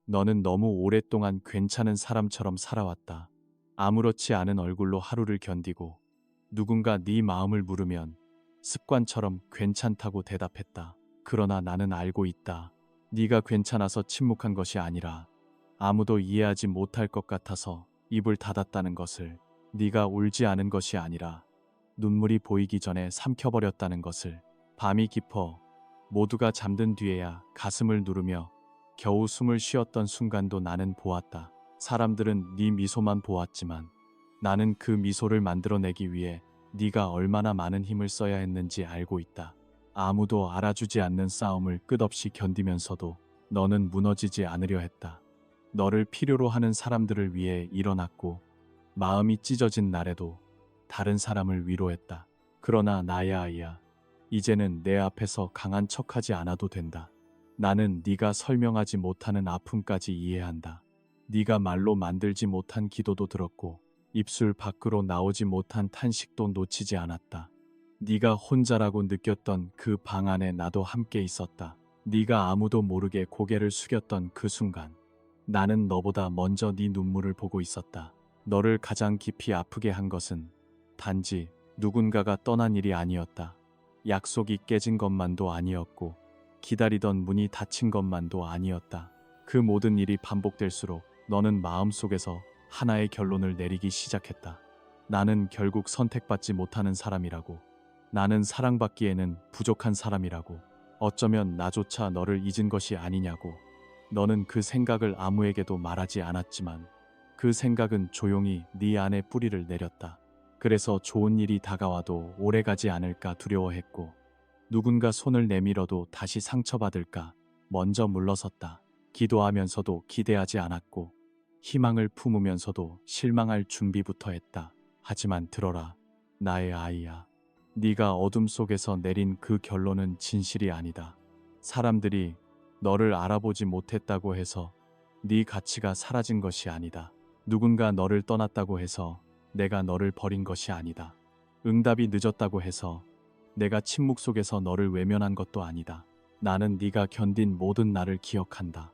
너는 너무 오랫동안 괜찮은 사람처럼 살아왔다. 아무렇지 않은 얼굴로 하루를 견디고 누군가 네 마음을 물으면 습관처럼 괜찮다고 대답했다. 그러나 나는 알고 있다. 네가 괜찮아서 침묵한 것이 아니라 아무도 이해하지 못할 것 같아서 입을 닫았다는 것을. 네가 울지 않은 것이 아니라 눈물이 보이기 전에 삼켜버렸다는 것을. 밤이 깊어 모두가 잠든 뒤에야 가슴을 누르며 겨우 숨을 쉬었던 순간도 나는 보았다. 사람들은 네 미소만 보았지만 나는 그 미소를 만들어내기 위해 네가 얼마나 많은 힘을 써야 했는지 알고 있다. 아무도 알아주지 않는 싸움을 끝없이 견디면서도 너는 무너지지 않으려 했다. 너를 필요로 하는 사람들을 위해 일어났고 마음이 찢어진 날에도 다른 사람을 위로했다. 그러나 나의 아이야, 이제는 내 앞에서 강한 척하지 않아도 된다. 나는 네가 설명하지 못하는 아픔까지 이해한다. 네가 말로 만들지 못한 기도도 들었고 입술 밖으로 나오지 못한 탄식도 놓치지 않았다. 네가 혼자라고 느꼈던 그 방 안에 나도 함께 있었다. 네가 아무도 모르게 고개를 숙였던 그 순간 나는 너보다 먼저 네 눈물을 보고 있었다. 너를 가장 깊이 아프게 한 것은 단지 누군가가 떠난 일이 아니었다. 약속이 깨진 것만도 아니었고 기다리던 문이 닫힌 것만도 아니었다. 그 모든 일이 반복될수록 너는 마음속에서 하나의 결론을 내리기 시작했다. 나는 결국 선택받지 못하는 사람이라고. 나는 사랑받기에는 부족한 사람이라고. 어쩌면 나조차 너를 잊은 것이 아니냐고. 너는 그 생각을 아무에게도 말하지 않았지만 그 생각은 조용히 네 안에 뿌리를 내렸다. 그래서 좋은 일이 다가와도 오래가지 않을까 두려워했고 누군가 손을 내밀어도 다시 상처받을까 먼저 물러섰다. 기도하면서도 기대하지 않았고 희망을 품으면서도 실망할 준비부터 했다. 하지만 들어라, 나의 아이야. 네가 어둠 속에서 내린 그 결론은 진실이 아니다. 사람들이 너를 알아보지 못했다고 해서 네 가치가 사라진 것이 아니다. 누군가 너를 떠났다고 해서 내가 너를 버린 것이 아니다. 응답이 늦었다고 해서 내가 침묵 속에서 너를 외면한 것도 아니다. 나는 네가 견딘 모든 날을 기억한다.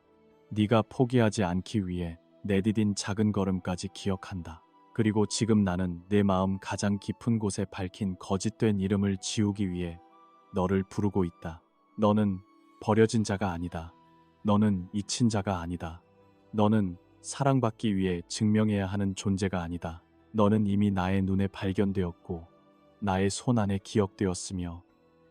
네가 포기하지 않기 위해 내디딘 작은 걸음까지 기억한다. 그리고 지금 나는 내 마음 가장 깊은 곳에 밝힌 거짓된 이름을 지우기 위해 너를 부르고 있다. 너는 버려진 자가 아니다. 너는 잊힌 자가 아니다. 너는 사랑받기 위해 증명해야 하는 존재가 아니다. 너는 이미 나의 눈에 발견되었고 나의 손 안에 기억되었으며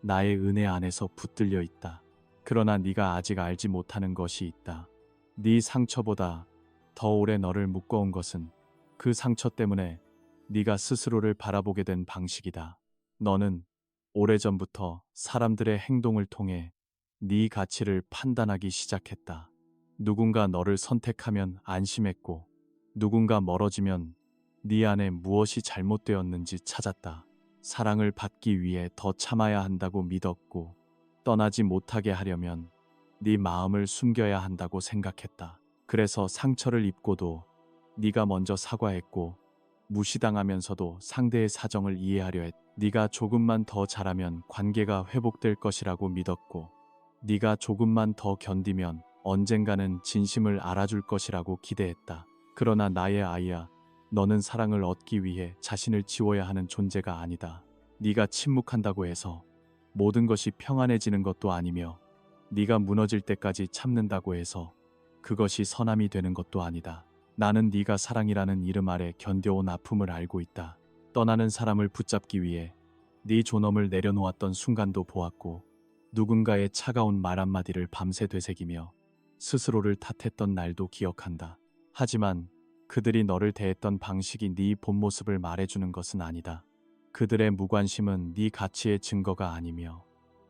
나의 은혜 안에서 붙들려 있다. 그러나 네가 아직 알지 못하는 것이 있다. 네 상처보다 더 오래 너를 묶어온 것은 그 상처 때문에 네가 스스로를 바라보게 된 방식이다. 너는 오래전부터 사람들의 행동을 통해 네 가치를 판단하기 시작했다. 누군가 너를 선택하면 안심했고 누군가 멀어지면 네 안에 무엇이 잘못되었는지 찾았다. 사랑을 받기 위해 더 참아야 한다고 믿었고 떠나지 못하게 하려면 네 마음을 숨겨야 한다고 생각했다. 그래서 상처를 입고도 네가 먼저 사과했고 무시당하면서도 상대의 사정을 이해하려 했. 네가 조금만 더 잘하면 관계가 회복될 것이라고 믿었고 네가 조금만 더 견디면 언젠가는 진심을 알아줄 것이라고 기대했다. 그러나 나의 아이야, 너는 사랑을 얻기 위해 자신을 지워야 하는 존재가 아니다. 네가 침묵한다고 해서 모든 것이 평안해지는 것도 아니며 네가 무너질 때까지 참는다고 해서 그것이 선함이 되는 것도 아니다. 나는 네가 사랑이라는 이름 아래 견뎌온 아픔을 알고 있다. 떠나는 사람을 붙잡기 위해 네 존엄을 내려놓았던 순간도 보았고 누군가의 차가운 말 한마디를 밤새 되새기며 스스로를 탓했던 날도 기억한다. 하지만 그들이 너를 대했던 방식이 네 본 모습을 말해주는 것은 아니다. 그들의 무관심은 네 가치의 증거가 아니며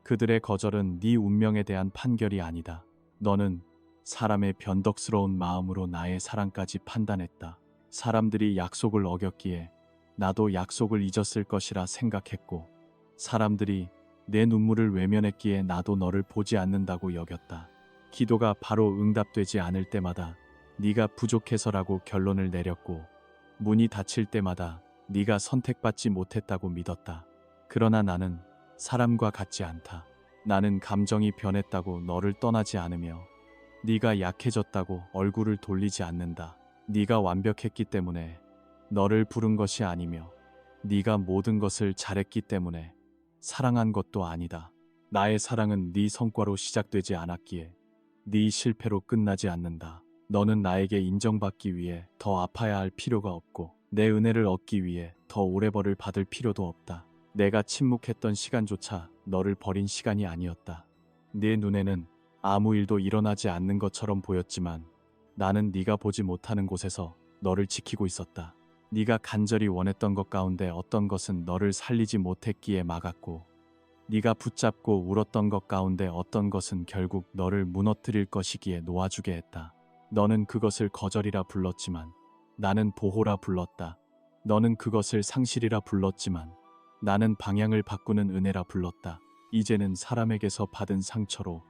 그들의 거절은 네 운명에 대한 판결이 아니다. 너는 사람의 변덕스러운 마음으로 나의 사랑까지 판단했다. 사람들이 약속을 어겼기에 나도 약속을 잊었을 것이라 생각했고 사람들이 내 눈물을 외면했기에 나도 너를 보지 않는다고 여겼다. 기도가 바로 응답되지 않을 때마다 네가 부족해서라고 결론을 내렸고 문이 닫힐 때마다 네가 선택받지 못했다고 믿었다. 그러나 나는 사람과 같지 않다. 나는 감정이 변했다고 너를 떠나지 않으며 네가 약해졌다고 얼굴을 돌리지 않는다. 네가 완벽했기 때문에 너를 부른 것이 아니며 네가 모든 것을 잘했기 때문에 사랑한 것도 아니다. 나의 사랑은 네 성과로 시작되지 않았기에 네 실패로 끝나지 않는다. 너는 나에게 인정받기 위해 더 아파야 할 필요가 없고 내 은혜를 얻기 위해 더 오래 벌을 받을 필요도 없다. 내가 침묵했던 시간조차 너를 버린 시간이 아니었다. 네 눈에는 아무 일도 일어나지 않는 것처럼 보였지만 나는 네가 보지 못하는 곳에서 너를 지키고 있었다. 네가 간절히 원했던 것 가운데 어떤 것은 너를 살리지 못했기에 막았고 네가 붙잡고 울었던 것 가운데 어떤 것은 결국 너를 무너뜨릴 것이기에 놓아주게 했다. 너는 그것을 거절이라 불렀지만 나는 보호라 불렀다. 너는 그것을 상실이라 불렀지만 나는 방향을 바꾸는 은혜라 불렀다. 이제는 사람에게서 받은 상처로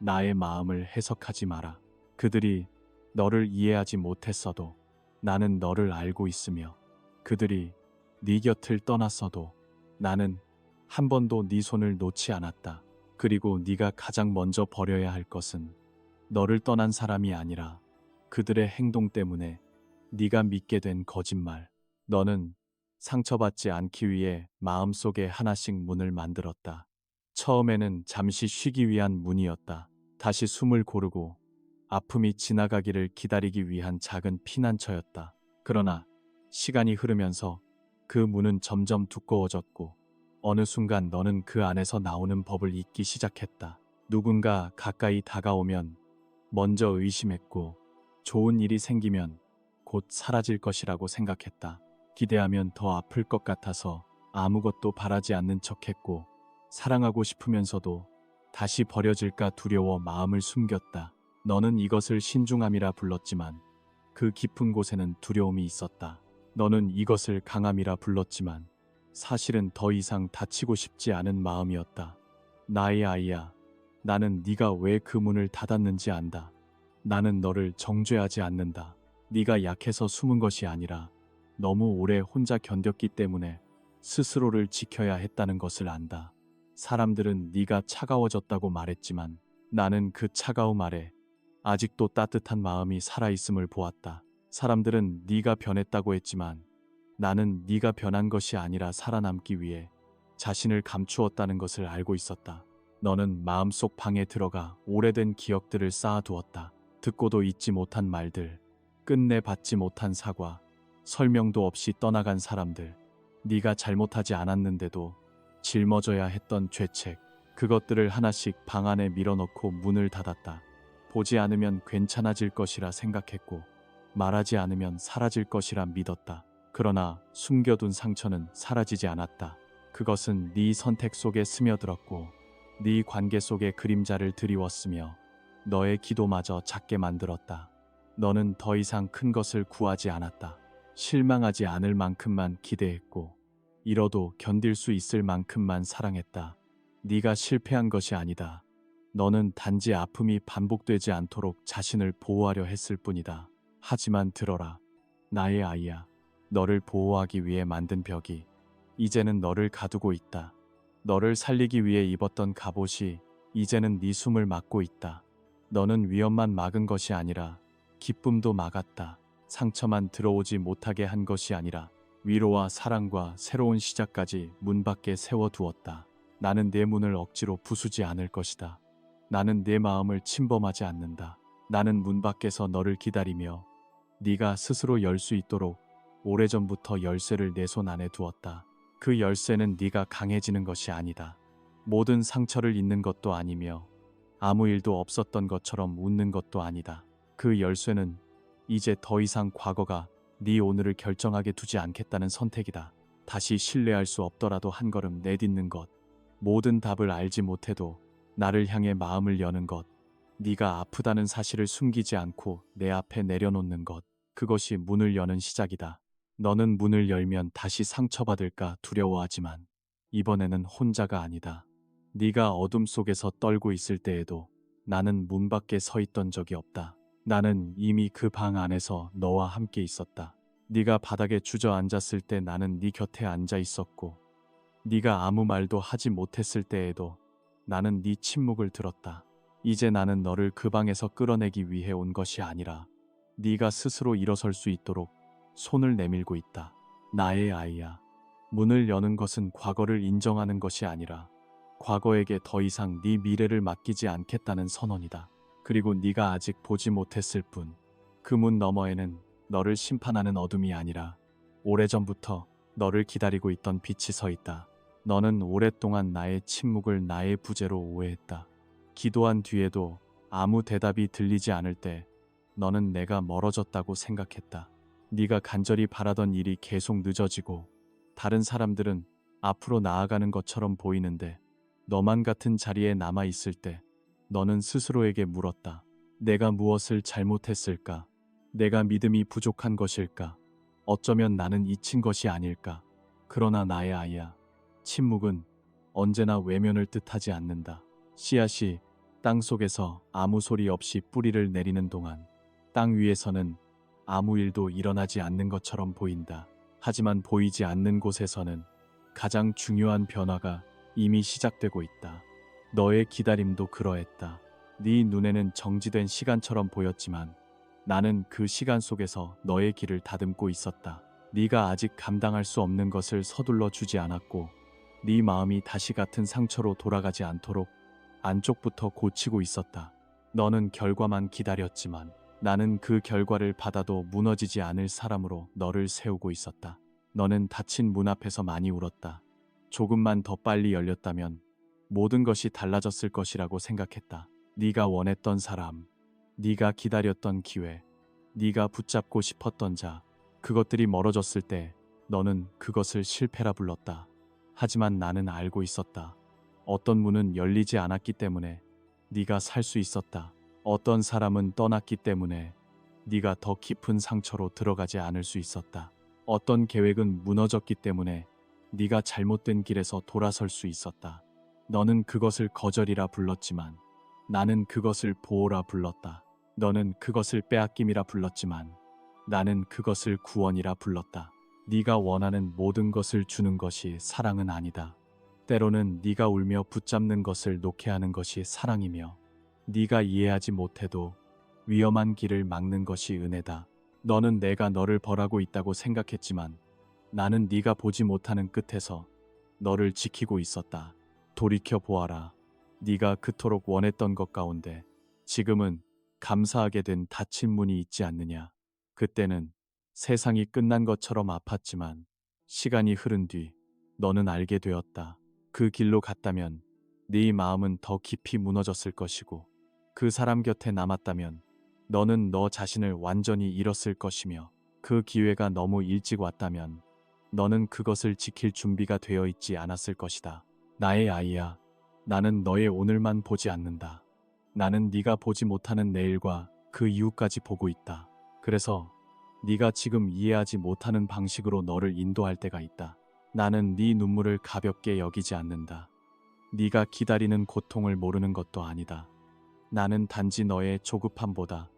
나의 마음을 해석하지 마라. 그들이 너를 이해하지 못했어도 나는 너를 알고 있으며 그들이 네 곁을 떠났어도 나는 한 번도 네 손을 놓지 않았다. 그리고 네가 가장 먼저 버려야 할 것은 너를 떠난 사람이 아니라 그들의 행동 때문에 네가 믿게 된 거짓말. 너는 상처받지 않기 위해 마음속에 하나씩 문을 만들었다. 처음에는 잠시 쉬기 위한 문이었다. 다시 숨을 고르고 아픔이 지나가기를 기다리기 위한 작은 피난처였다. 그러나 시간이 흐르면서 그 문은 점점 두꺼워졌고 어느 순간 너는 그 안에서 나오는 법을 잊기 시작했다. 누군가 가까이 다가오면 먼저 의심했고 좋은 일이 생기면 곧 사라질 것이라고 생각했다. 기대하면 더 아플 것 같아서 아무것도 바라지 않는 척했고 사랑하고 싶으면서도 다시 버려질까 두려워 마음을 숨겼다. 너는 이것을 신중함이라 불렀지만 그 깊은 곳에는 두려움이 있었다. 너는 이것을 강함이라 불렀지만 사실은 더 이상 다치고 싶지 않은 마음이었다. 나의 아이야, 나는 네가 왜 그 문을 닫았는지 안다. 나는 너를 정죄하지 않는다. 네가 약해서 숨은 것이 아니라 너무 오래 혼자 견뎠기 때문에 스스로를 지켜야 했다는 것을 안다. 사람들은 네가 차가워졌다고 말했지만 나는 그 차가움 아래 아직도 따뜻한 마음이 살아있음을 보았다. 사람들은 네가 변했다고 했지만 나는 네가 변한 것이 아니라 살아남기 위해 자신을 감추었다는 것을 알고 있었다. 너는 마음속 방에 들어가 오래된 기억들을 쌓아두었다. 듣고도 잊지 못한 말들, 끝내 받지 못한 사과, 설명도 없이 떠나간 사람들, 네가 잘못하지 않았는데도 짊어져야 했던 죄책, 그것들을 하나씩 방 안에 밀어넣고 문을 닫았다. 보지 않으면 괜찮아질 것이라 생각했고 말하지 않으면 사라질 것이라 믿었다. 그러나 숨겨둔 상처는 사라지지 않았다. 그것은 네 선택 속에 스며들었고 네 관계 속에 그림자를 드리웠으며 너의 기도마저 작게 만들었다. 너는 더 이상 큰 것을 구하지 않았다. 실망하지 않을 만큼만 기대했고 잃어도 견딜 수 있을 만큼만 사랑했다. 네가 실패한 것이 아니다. 너는 단지 아픔이 반복되지 않도록 자신을 보호하려 했을 뿐이다. 하지만 들어라. 나의 아이야. 너를 보호하기 위해 만든 벽이 이제는 너를 가두고 있다. 너를 살리기 위해 입었던 갑옷이 이제는 네 숨을 막고 있다. 너는 위험만 막은 것이 아니라 기쁨도 막았다. 상처만 들어오지 못하게 한 것이 아니라 위로와 사랑과 새로운 시작까지 문 밖에 세워두었다. 나는 내 문을 억지로 부수지 않을 것이다. 나는 내 마음을 침범하지 않는다. 나는 문 밖에서 너를 기다리며 네가 스스로 열 수 있도록 오래전부터 열쇠를 내 손 안에 두었다. 그 열쇠는 네가 강해지는 것이 아니다. 모든 상처를 잊는 것도 아니며 아무 일도 없었던 것처럼 웃는 것도 아니다. 그 열쇠는 이제 더 이상 과거가 네 오늘을 결정하게 두지 않겠다는 선택이다. 다시 신뢰할 수 없더라도 한 걸음 내딛는 것, 모든 답을 알지 못해도 나를 향해 마음을 여는 것, 네가 아프다는 사실을 숨기지 않고 내 앞에 내려놓는 것, 그것이 문을 여는 시작이다. 너는 문을 열면 다시 상처받을까 두려워하지만 이번에는 혼자가 아니다. 네가 어둠 속에서 떨고 있을 때에도 나는 문 밖에 서 있던 적이 없다. 나는 이미 그 방 안에서 너와 함께 있었다. 네가 바닥에 주저앉았을 때 나는 네 곁에 앉아 있었고 네가 아무 말도 하지 못했을 때에도 나는 네 침묵을 들었다. 이제 나는 너를 그 방에서 끌어내기 위해 온 것이 아니라 네가 스스로 일어설 수 있도록 손을 내밀고 있다. 나의 아이야. 문을 여는 것은 과거를 인정하는 것이 아니라 과거에게 더 이상 네 미래를 맡기지 않겠다는 선언이다. 그리고 네가 아직 보지 못했을 뿐 그 문 너머에는 너를 심판하는 어둠이 아니라 오래전부터 너를 기다리고 있던 빛이 서 있다. 너는 오랫동안 나의 침묵을 나의 부재로 오해했다. 기도한 뒤에도 아무 대답이 들리지 않을 때 너는 내가 멀어졌다고 생각했다. 네가 간절히 바라던 일이 계속 늦어지고 다른 사람들은 앞으로 나아가는 것처럼 보이는데 너만 같은 자리에 남아 있을 때 너는 스스로에게 물었다. 내가 무엇을 잘못했을까? 내가 믿음이 부족한 것일까? 어쩌면 나는 잊힌 것이 아닐까? 그러나 나의 아이야. 침묵은 언제나 외면을 뜻하지 않는다. 씨앗이 땅 속에서 아무 소리 없이 뿌리를 내리는 동안 땅 위에서는 아무 일도 일어나지 않는 것처럼 보인다. 하지만 보이지 않는 곳에서는 가장 중요한 변화가 이미 시작되고 있다. 너의 기다림도 그러했다. 네 눈에는 정지된 시간처럼 보였지만 나는 그 시간 속에서 너의 길을 다듬고 있었다. 네가 아직 감당할 수 없는 것을 서둘러 주지 않았고 네 마음이 다시 같은 상처로 돌아가지 않도록 안쪽부터 고치고 있었다. 너는 결과만 기다렸지만 나는 그 결과를 받아도 무너지지 않을 사람으로 너를 세우고 있었다. 너는 닫힌 문 앞에서 많이 울었다. 조금만 더 빨리 열렸다면 모든 것이 달라졌을 것이라고 생각했다. 네가 원했던 사람, 네가 기다렸던 기회, 네가 붙잡고 싶었던 자, 그것들이 멀어졌을 때 너는 그것을 실패라 불렀다. 하지만 나는 알고 있었다. 어떤 문은 열리지 않았기 때문에 네가 살 수 있었다. 어떤 사람은 떠났기 때문에 네가 더 깊은 상처로 들어가지 않을 수 있었다. 어떤 계획은 무너졌기 때문에 네가 잘못된 길에서 돌아설 수 있었다. 너는 그것을 거절이라 불렀지만 나는 그것을 보호라 불렀다. 너는 그것을 빼앗김이라 불렀지만 나는 그것을 구원이라 불렀다. 네가 원하는 모든 것을 주는 것이 사랑은 아니다. 때로는 네가 울며 붙잡는 것을 놓게 하는 것이 사랑이며 네가 이해하지 못해도 위험한 길을 막는 것이 은혜다. 너는 내가 너를 벌하고 있다고 생각했지만 나는 네가 보지 못하는 끝에서 너를 지키고 있었다. 돌이켜 보아라. 네가 그토록 원했던 것 가운데 지금은 감사하게 된 닫힌 문이 있지 않느냐. 그때는 세상이 끝난 것처럼 아팠지만 시간이 흐른 뒤 너는 알게 되었다. 그 길로 갔다면 네 마음은 더 깊이 무너졌을 것이고 그 사람 곁에 남았다면 너는 너 자신을 완전히 잃었을 것이며 그 기회가 너무 일찍 왔다면 너는 그것을 지킬 준비가 되어 있지 않았을 것이다. 나의 아이야, 나는 너의 오늘만 보지 않는다. 나는 네가 보지 못하는 내일과 그 이후까지 보고 있다. 그래서 네가 지금 이해하지 못하는 방식으로 너를 인도할 때가 있다. 나는 네 눈물을 가볍게 여기지 않는다. 네가 기다리는 고통을 모르는 것도 아니다. 나는 단지 너의 조급함보다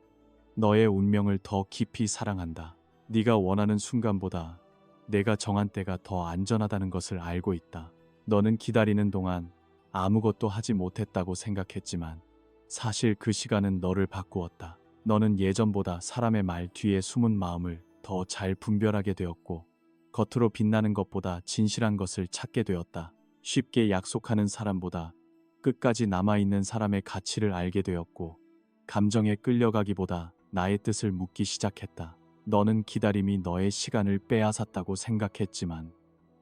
너의 운명을 더 깊이 사랑한다. 네가 원하는 순간보다 내가 정한 때가 더 안전하다는 것을 알고 있다. 너는 기다리는 동안 아무것도 하지 못했다고 생각했지만 사실 그 시간은 너를 바꾸었다. 너는 예전보다 사람의 말 뒤에 숨은 마음을 더 잘 분별하게 되었고 겉으로 빛나는 것보다 진실한 것을 찾게 되었다. 쉽게 약속하는 사람보다 끝까지 남아있는 사람의 가치를 알게 되었고 감정에 끌려가기보다 나의 뜻을 묻기 시작했다. 너는 기다림이 너의 시간을 빼앗았다고 생각했지만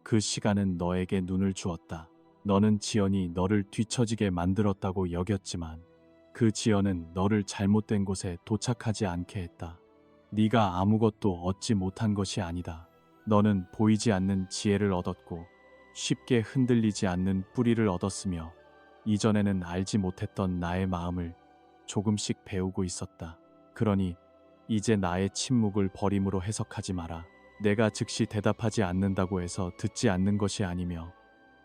그 시간은 너에게 눈을 주었다. 너는 지연이 너를 뒤처지게 만들었다고 여겼지만 그 지연은 너를 잘못된 곳에 도착하지 않게 했다. 네가 아무것도 얻지 못한 것이 아니다. 너는 보이지 않는 지혜를 얻었고 쉽게 흔들리지 않는 뿌리를 얻었으며 이전에는 알지 못했던 나의 마음을 조금씩 배우고 있었다. 그러니 이제 나의 침묵을 버림으로 해석하지 마라. 내가 즉시 대답하지 않는다고 해서 듣지 않는 것이 아니며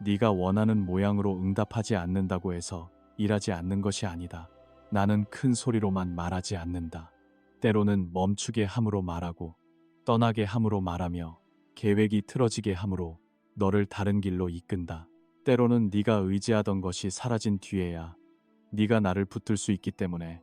네가 원하는 모양으로 응답하지 않는다고 해서 일하지 않는 것이 아니다. 나는 큰 소리로만 말하지 않는다. 때로는 멈추게 함으로 말하고 떠나게 함으로 말하며 계획이 틀어지게 함으로 너를 다른 길로 이끈다. 때로는 네가 의지하던 것이 사라진 뒤에야 네가 나를 붙들 수 있기 때문에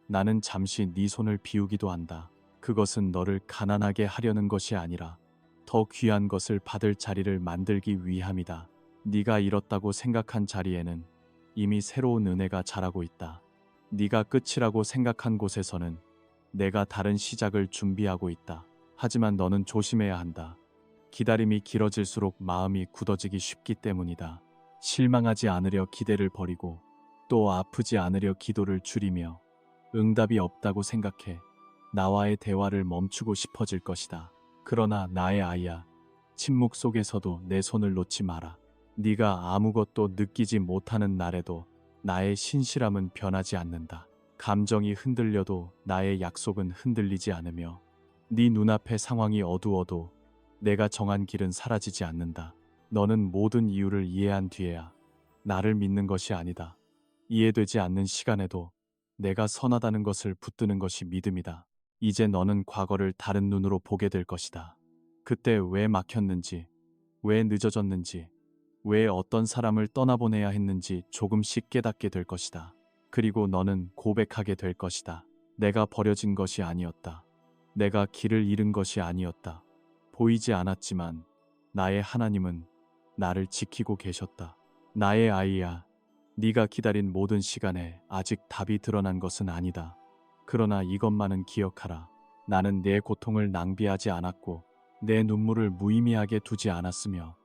나는 잠시 네 손을 비우기도 한다. 그것은 너를 가난하게 하려는 것이 아니라 더 귀한 것을 받을 자리를 만들기 위함이다. 네가 잃었다고 생각한 자리에는 이미 새로운 은혜가 자라고 있다. 네가 끝이라고 생각한 곳에서는 내가 다른 시작을 준비하고 있다. 하지만 너는 조심해야 한다. 기다림이 길어질수록 마음이 굳어지기 쉽기 때문이다. 실망하지 않으려 기대를 버리고 또 아프지 않으려 기도를 줄이며 응답이 없다고 생각해 나와의 대화를 멈추고 싶어질 것이다. 그러나 나의 아이야, 침묵 속에서도 내 손을 놓지 마라. 네가 아무것도 느끼지 못하는 날에도 나의 신실함은 변하지 않는다. 감정이 흔들려도 나의 약속은 흔들리지 않으며 네 눈앞의 상황이 어두워도 내가 정한 길은 사라지지 않는다. 너는 모든 이유를 이해한 뒤에야 나를 믿는 것이 아니다. 이해되지 않는 시간에도 내가 선하다는 것을 붙드는 것이 믿음이다. 이제 너는 과거를 다른 눈으로 보게 될 것이다. 그때 왜 막혔는지, 왜 늦어졌는지, 왜 어떤 사람을 떠나보내야 했는지 조금씩 깨닫게 될 것이다. 그리고 너는 고백하게 될 것이다. 내가 버려진 것이 아니었다. 내가 길을 잃은 것이 아니었다. 보이지 않았지만 나의 하나님은 나를 지키고 계셨다. 나의 아이야, 네가 기다린 모든 시간에 아직 답이 드러난 것은 아니다. 그러나 이것만은 기억하라. 나는 내 고통을 낭비하지 않았고 내 눈물을 무의미하게 두지 않았으며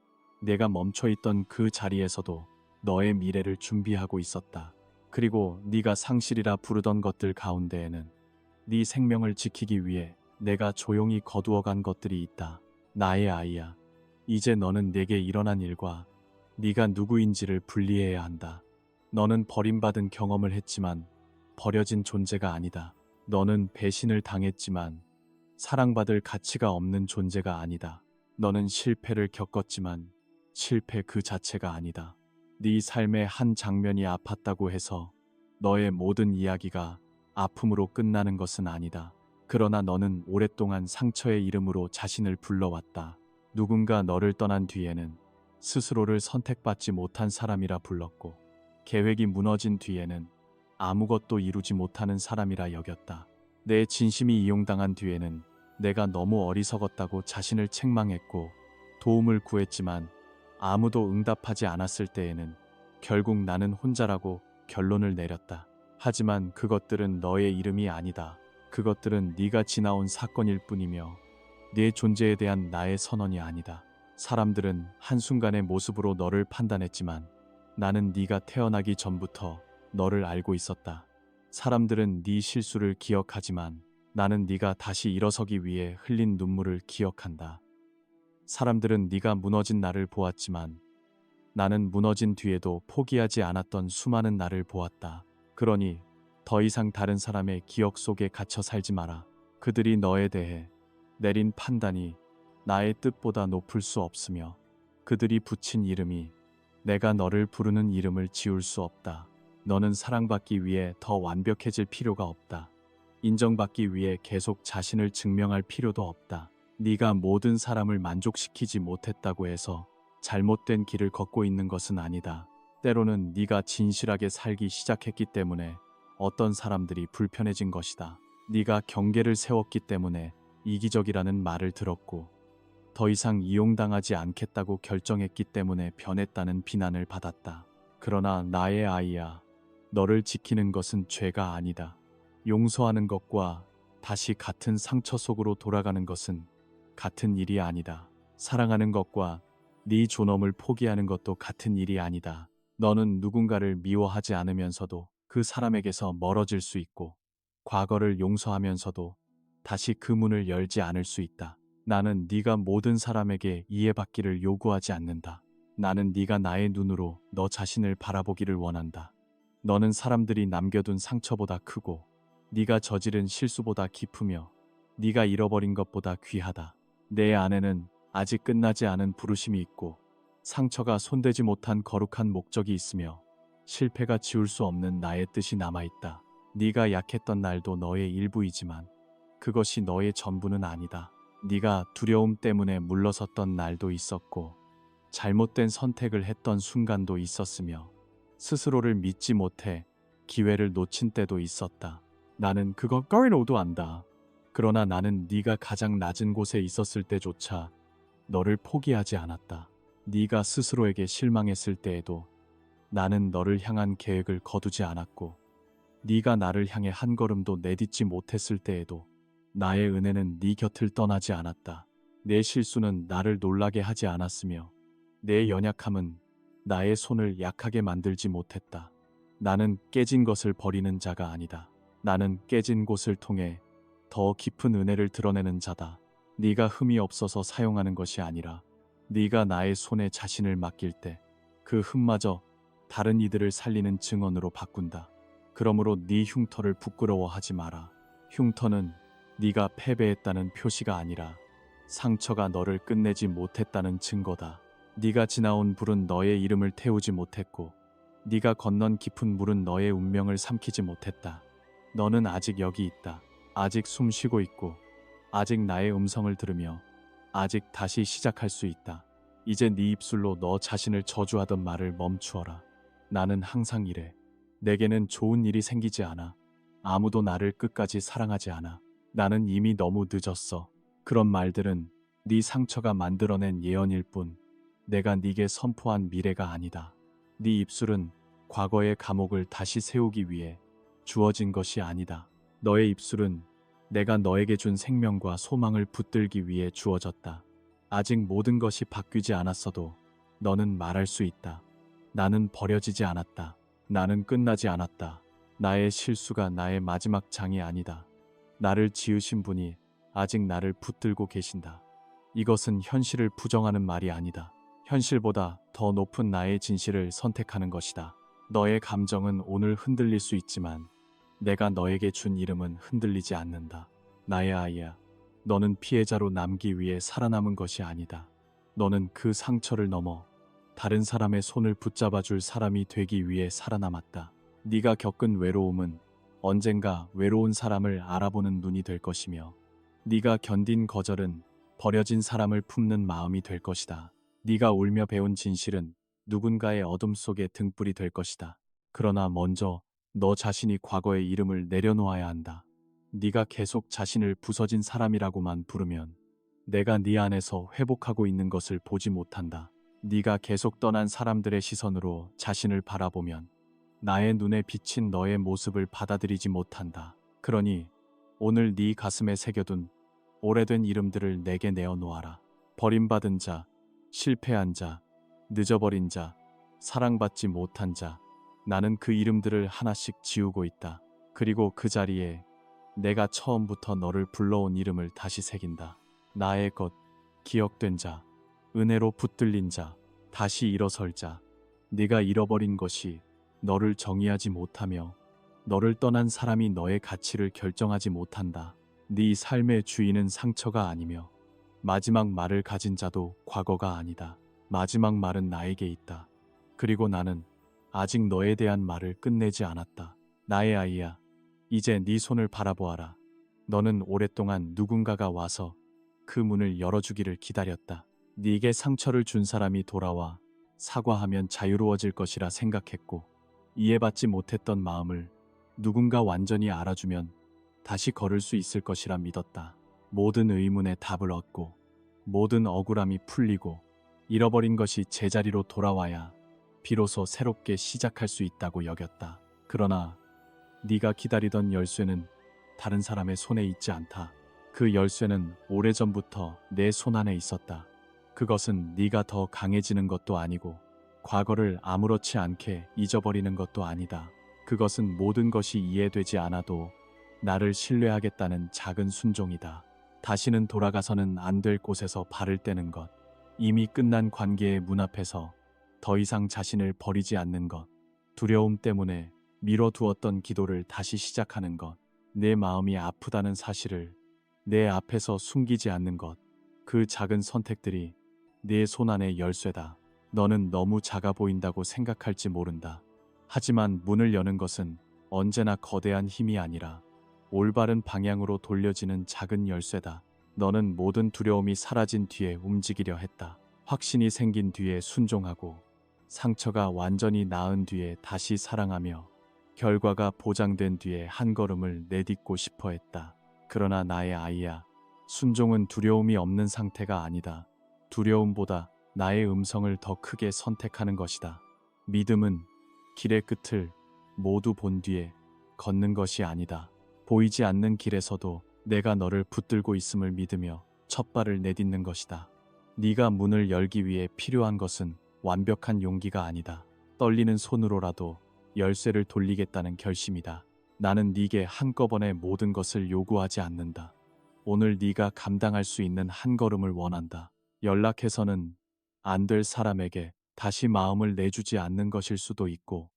내가 멈춰있던 그 자리에서도 너의 미래를 준비하고 있었다. 그리고 네가 상실이라 부르던 것들 가운데에는 네 생명을 지키기 위해 내가 조용히 거두어간 것들이 있다. 나의 아이야, 이제 너는 내게 일어난 일과 네가 누구인지를 분리해야 한다. 너는 버림받은 경험을 했지만 버려진 존재가 아니다. 너는 배신을 당했지만 사랑받을 가치가 없는 존재가 아니다. 너는 실패를 겪었지만 실패 그 자체가 아니다. 네 삶의 한 장면이 아팠다고 해서 너의 모든 이야기가 아픔으로 끝나는 것은 아니다. 그러나 너는 오랫동안 상처의 이름으로 자신을 불러왔다. 누군가 너를 떠난 뒤에는 스스로를 선택받지 못한 사람이라 불렀고, 계획이 무너진 뒤에는 아무것도 이루지 못하는 사람이라 여겼다. 내 진심이 이용당한 뒤에는 내가 너무 어리석었다고 자신을 책망했고, 도움을 구했지만 아무도 응답하지 않았을 때에는 결국 나는 혼자라고 결론을 내렸다. 하지만 그것들은 너의 이름이 아니다. 그것들은 네가 지나온 사건일 뿐이며 네 존재에 대한 나의 선언이 아니다. 사람들은 한순간의 모습으로 너를 판단했지만 나는 네가 태어나기 전부터 너를 알고 있었다. 사람들은 네 실수를 기억하지만 나는 네가 다시 일어서기 위해 흘린 눈물을 기억한다. 사람들은 네가 무너진 나를 보았지만 나는 무너진 뒤에도 포기하지 않았던 수많은 나를 보았다. 그러니 더 이상 다른 사람의 기억 속에 갇혀 살지 마라. 그들이 너에 대해 내린 판단이 나의 뜻보다 높을 수 없으며 그들이 붙인 이름이 내가 너를 부르는 이름을 지울 수 없다. 너는 사랑받기 위해 더 완벽해질 필요가 없다. 인정받기 위해 계속 자신을 증명할 필요도 없다. 네가 모든 사람을 만족시키지 못했다고 해서 잘못된 길을 걷고 있는 것은 아니다. 때로는 네가 진실하게 살기 시작했기 때문에 어떤 사람들이 불편해진 것이다. 네가 경계를 세웠기 때문에 이기적이라는 말을 들었고 더 이상 이용당하지 않겠다고 결정했기 때문에 변했다는 비난을 받았다. 그러나 나의 아이야, 너를 지키는 것은 죄가 아니다. 용서하는 것과 다시 같은 상처 속으로 돌아가는 것은 같은 일이 아니다. 사랑하는 것과 네 존엄을 포기하는 것도 같은 일이 아니다. 너는 누군가를 미워하지 않으면서도 그 사람에게서 멀어질 수 있고 과거를 용서하면서도 다시 그 문을 열지 않을 수 있다. 나는 네가 모든 사람에게 이해받기를 요구하지 않는다. 나는 네가 나의 눈으로 너 자신을 바라보기를 원한다. 너는 사람들이 남겨둔 상처보다 크고 네가 저지른 실수보다 깊으며 네가 잃어버린 것보다 귀하다. 내 안에는 아직 끝나지 않은 부르심이 있고 상처가 손대지 못한 거룩한 목적이 있으며 실패가 지울 수 없는 나의 뜻이 남아있다. 네가 약했던 날도 너의 일부이지만 그것이 너의 전부는 아니다. 네가 두려움 때문에 물러섰던 날도 있었고 잘못된 선택을 했던 순간도 있었으며 스스로를 믿지 못해 기회를 놓친 때도 있었다. 나는 그거 꺼리로도 안다. 그러나 나는 네가 가장 낮은 곳에 있었을 때조차 너를 포기하지 않았다. 네가 스스로에게 실망했을 때에도 나는 너를 향한 계획을 거두지 않았고, 네가 나를 향해 한 걸음도 내딛지 못했을 때에도 나의 은혜는 네 곁을 떠나지 않았다. 내 실수는 나를 놀라게 하지 않았으며 내 연약함은 나의 손을 약하게 만들지 못했다. 나는 깨진 것을 버리는 자가 아니다. 나는 깨진 곳을 통해 더 깊은 은혜를 드러내는 자다. 네가 흠이 없어서 사용하는 것이 아니라 네가 나의 손에 자신을 맡길 때 그 흠마저 다른 이들을 살리는 증언으로 바꾼다. 그러므로 네 흉터를 부끄러워하지 마라. 흉터는 네가 패배했다는 표시가 아니라 상처가 너를 끝내지 못했다는 증거다. 네가 지나온 불은 너의 이름을 태우지 못했고 네가 건넌 깊은 물은 너의 운명을 삼키지 못했다. 너는 아직 여기 있다. 아직 숨 쉬고 있고 아직 나의 음성을 들으며 아직 다시 시작할 수 있다. 이제 네 입술로 너 자신을 저주하던 말을 멈추어라. 나는 항상 이래. 내게는 좋은 일이 생기지 않아. 아무도 나를 끝까지 사랑하지 않아. 나는 이미 너무 늦었어. 그런 말들은 네 상처가 만들어낸 예언일 뿐 내가 네게 선포한 미래가 아니다. 네 입술은 과거의 감옥을 다시 세우기 위해 주어진 것이 아니다. 너의 입술은 내가 너에게 준 생명과 소망을 붙들기 위해 주어졌다. 아직 모든 것이 바뀌지 않았어도 너는 말할 수 있다. 나는 버려지지 않았다. 나는 끝나지 않았다. 나의 실수가 나의 마지막 장이 아니다. 나를 지으신 분이 아직 나를 붙들고 계신다. 이것은 현실을 부정하는 말이 아니다. 현실보다 더 높은 나의 진실을 선택하는 것이다. 너의 감정은 오늘 흔들릴 수 있지만 내가 너에게 준 이름은 흔들리지 않는다. 나의 아이야, 너는 피해자로 남기 위해 살아남은 것이 아니다. 너는 그 상처를 넘어 다른 사람의 손을 붙잡아 줄 사람이 되기 위해 살아남았다. 네가 겪은 외로움은 언젠가 외로운 사람을 알아보는 눈이 될 것이며 네가 견딘 거절은 버려진 사람을 품는 마음이 될 것이다. 네가 울며 배운 진실은 누군가의 어둠 속의 등불이 될 것이다. 그러나 먼저 너 자신이 과거의 이름을 내려놓아야 한다. 네가 계속 자신을 부서진 사람이라고만 부르면 내가 네 안에서 회복하고 있는 것을 보지 못한다. 네가 계속 떠난 사람들의 시선으로 자신을 바라보면 나의 눈에 비친 너의 모습을 받아들이지 못한다. 그러니 오늘 네 가슴에 새겨둔 오래된 이름들을 내게 내어놓아라. 버림받은 자, 실패한 자, 늦어버린 자, 사랑받지 못한 자, 나는 그 이름들을 하나씩 지우고 있다. 그리고 그 자리에 내가 처음부터 너를 불러온 이름을 다시 새긴다. 나의 것, 기억된 자, 은혜로 붙들린 자, 다시 일어설 자. 네가 잃어버린 것이 너를 정의하지 못하며 너를 떠난 사람이 너의 가치를 결정하지 못한다. 네 삶의 주인은 상처가 아니며 마지막 말을 가진 자도 과거가 아니다. 마지막 말은 나에게 있다. 그리고 나는 아직 너에 대한 말을 끝내지 않았다. 나의 아이야, 이제 네 손을 바라보아라. 너는 오랫동안 누군가가 와서 그 문을 열어주기를 기다렸다. 네게 상처를 준 사람이 돌아와 사과하면 자유로워질 것이라 생각했고 이해받지 못했던 마음을 누군가 완전히 알아주면 다시 걸을 수 있을 것이라 믿었다. 모든 의문에 답을 얻고 모든 억울함이 풀리고 잃어버린 것이 제자리로 돌아와야 비로소 새롭게 시작할 수 있다고 여겼다. 그러나 네가 기다리던 열쇠는 다른 사람의 손에 있지 않다. 그 열쇠는 오래전부터 내 손 안에 있었다. 그것은 네가 더 강해지는 것도 아니고 과거를 아무렇지 않게 잊어버리는 것도 아니다. 그것은 모든 것이 이해되지 않아도 나를 신뢰하겠다는 작은 순종이다. 다시는 돌아가서는 안 될 곳에서 발을 떼는 것, 이미 끝난 관계의 문 앞에서 더 이상 자신을 버리지 않는 것, 두려움 때문에 미뤄두었던 기도를 다시 시작하는 것, 내 마음이 아프다는 사실을 내 앞에서 숨기지 않는 것, 그 작은 선택들이 내 손 안의 열쇠다. 너는 너무 작아 보인다고 생각할지 모른다. 하지만 문을 여는 것은 언제나 거대한 힘이 아니라 올바른 방향으로 돌려지는 작은 열쇠다. 너는 모든 두려움이 사라진 뒤에 움직이려 했다. 확신이 생긴 뒤에 순종하고 상처가 완전히 나은 뒤에 다시 사랑하며 결과가 보장된 뒤에 한 걸음을 내딛고 싶어 했다. 그러나 나의 아이야, 순종은 두려움이 없는 상태가 아니다. 두려움보다 나의 음성을 더 크게 선택하는 것이다. 믿음은 길의 끝을 모두 본 뒤에 걷는 것이 아니다. 보이지 않는 길에서도 내가 너를 붙들고 있음을 믿으며 첫 발을 내딛는 것이다. 네가 문을 열기 위해 필요한 것은 완벽한 용기가 아니다. 떨리는 손으로라도 열쇠를 돌리겠다는 결심이다. 나는 네게 한꺼번에 모든 것을 요구하지 않는다. 오늘 네가 감당할 수 있는 한 걸음을 원한다. 연락해서는 안 될 사람에게 다시 마음을 내주지 않는 것일 수도 있고,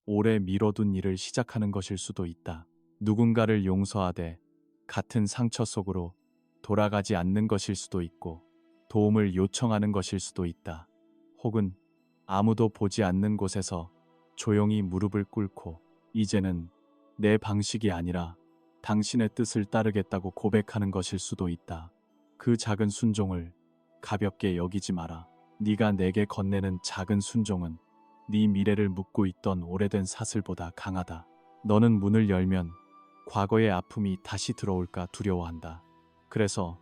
오래 미뤄둔 일을 시작하는 것일 수도 있다. 누군가를 용서하되 같은 상처 속으로 돌아가지 않는 것일 수도 있고, 도움을 요청하는 것일 수도 있다. 혹은 아무도 보지 않는 곳에서 조용히 무릎을 꿇고 이제는 내 방식이 아니라 당신의 뜻을 따르겠다고 고백하는 것일 수도 있다. 그 작은 순종을 가볍게 여기지 마라. 네가 내게 건네는 작은 순종은 네 미래를 묻고 있던 오래된 사슬보다 강하다. 너는 문을 열면 과거의 아픔이 다시 들어올까 두려워한다. 그래서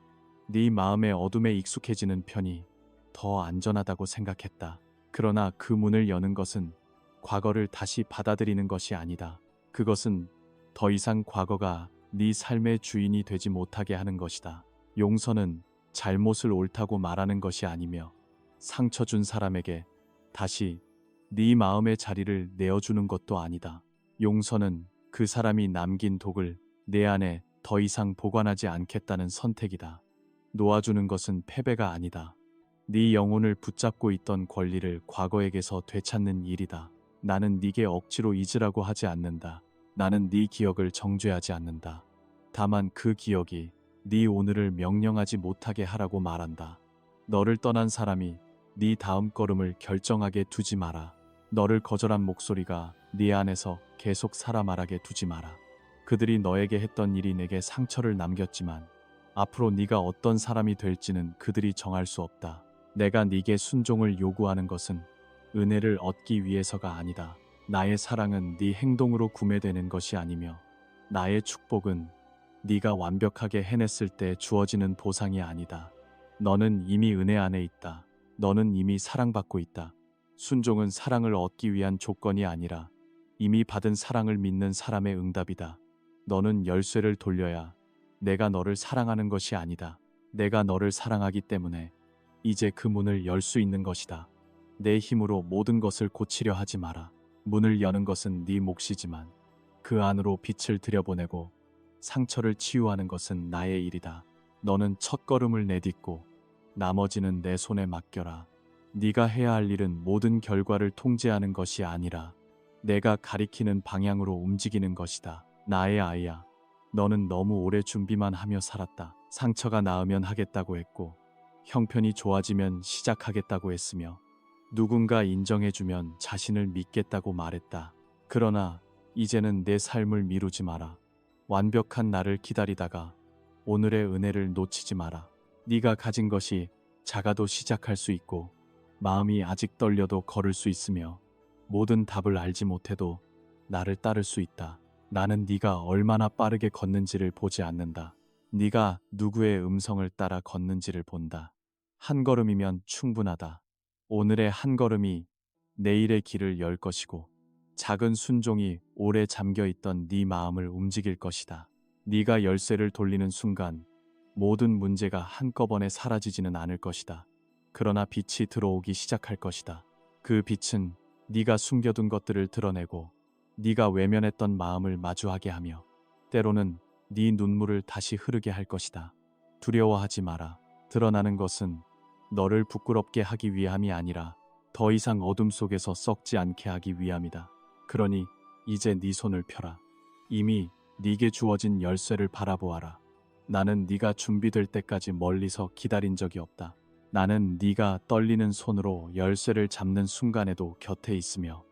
네 마음의 어둠에 익숙해지는 편이 더 안전하다고 생각했다. 그러나 그 문을 여는 것은 과거를 다시 받아들이는 것이 아니다. 그것은 더 이상 과거가 네 삶의 주인이 되지 못하게 하는 것이다. 용서는 잘못을 옳다고 말하는 것이 아니며, 상처 준 사람에게 다시 네 마음의 자리를 내어주는 것도 아니다. 용서는 그 사람이 남긴 독을 내 안에 더 이상 보관하지 않겠다는 선택이다. 놓아주는 것은 패배가 아니다. 네 영혼을 붙잡고 있던 권리를 과거에게서 되찾는 일이다. 나는 네게 억지로 잊으라고 하지 않는다. 나는 네 기억을 정죄하지 않는다. 다만 그 기억이 네 오늘을 명령하지 못하게 하라고 말한다. 너를 떠난 사람이 네 다음 걸음을 결정하게 두지 마라. 너를 거절한 목소리가 네 안에서 계속 살아 말하게 두지 마라. 그들이 너에게 했던 일이 내게 상처를 남겼지만 앞으로 네가 어떤 사람이 될지는 그들이 정할 수 없다. 내가 네게 순종을 요구하는 것은 은혜를 얻기 위해서가 아니다. 나의 사랑은 네 행동으로 구매되는 것이 아니며, 나의 축복은 네가 완벽하게 해냈을 때 주어지는 보상이 아니다. 너는 이미 은혜 안에 있다. 너는 이미 사랑받고 있다. 순종은 사랑을 얻기 위한 조건이 아니라 이미 받은 사랑을 믿는 사람의 응답이다. 너는 열쇠를 돌려야 내가 너를 사랑하는 것이 아니다. 내가 너를 사랑하기 때문에 이제 그 문을 열 수 있는 것이다. 내 힘으로 모든 것을 고치려 하지 마라. 문을 여는 것은 네 몫이지만 그 안으로 빛을 들여보내고 상처를 치유하는 것은 나의 일이다. 너는 첫걸음을 내딛고 나머지는 내 손에 맡겨라. 네가 해야 할 일은 모든 결과를 통제하는 것이 아니라 내가 가리키는 방향으로 움직이는 것이다. 나의 아이야, 너는 너무 오래 준비만 하며 살았다. 상처가 나으면 하겠다고 했고, 형편이 좋아지면 시작하겠다고 했으며, 누군가 인정해주면 자신을 믿겠다고 말했다. 그러나 이제는 내 삶을 미루지 마라. 완벽한 나를 기다리다가 오늘의 은혜를 놓치지 마라. 네가 가진 것이 작아도 시작할 수 있고, 마음이 아직 떨려도 걸을 수 있으며, 모든 답을 알지 못해도 나를 따를 수 있다. 나는 네가 얼마나 빠르게 걷는지를 보지 않는다. 네가 누구의 음성을 따라 걷는지를 본다. 한 걸음이면 충분하다. 오늘의 한 걸음이 내일의 길을 열 것이고, 작은 순종이 오래 잠겨있던 네 마음을 움직일 것이다. 네가 열쇠를 돌리는 순간 모든 문제가 한꺼번에 사라지지는 않을 것이다. 그러나 빛이 들어오기 시작할 것이다. 그 빛은 네가 숨겨둔 것들을 드러내고 네가 외면했던 마음을 마주하게 하며, 때로는 네 눈물을 다시 흐르게 할 것이다. 두려워하지 마라. 드러나는 것은 너를 부끄럽게 하기 위함이 아니라 더 이상 어둠 속에서 썩지 않게 하기 위함이다. 그러니 이제 네 손을 펴라. 이미 네게 주어진 열쇠를 바라보아라. 나는 네가 준비될 때까지 멀리서 기다린 적이 없다. 나는 네가 떨리는 손으로 열쇠를 잡는 순간에도 곁에 있으며,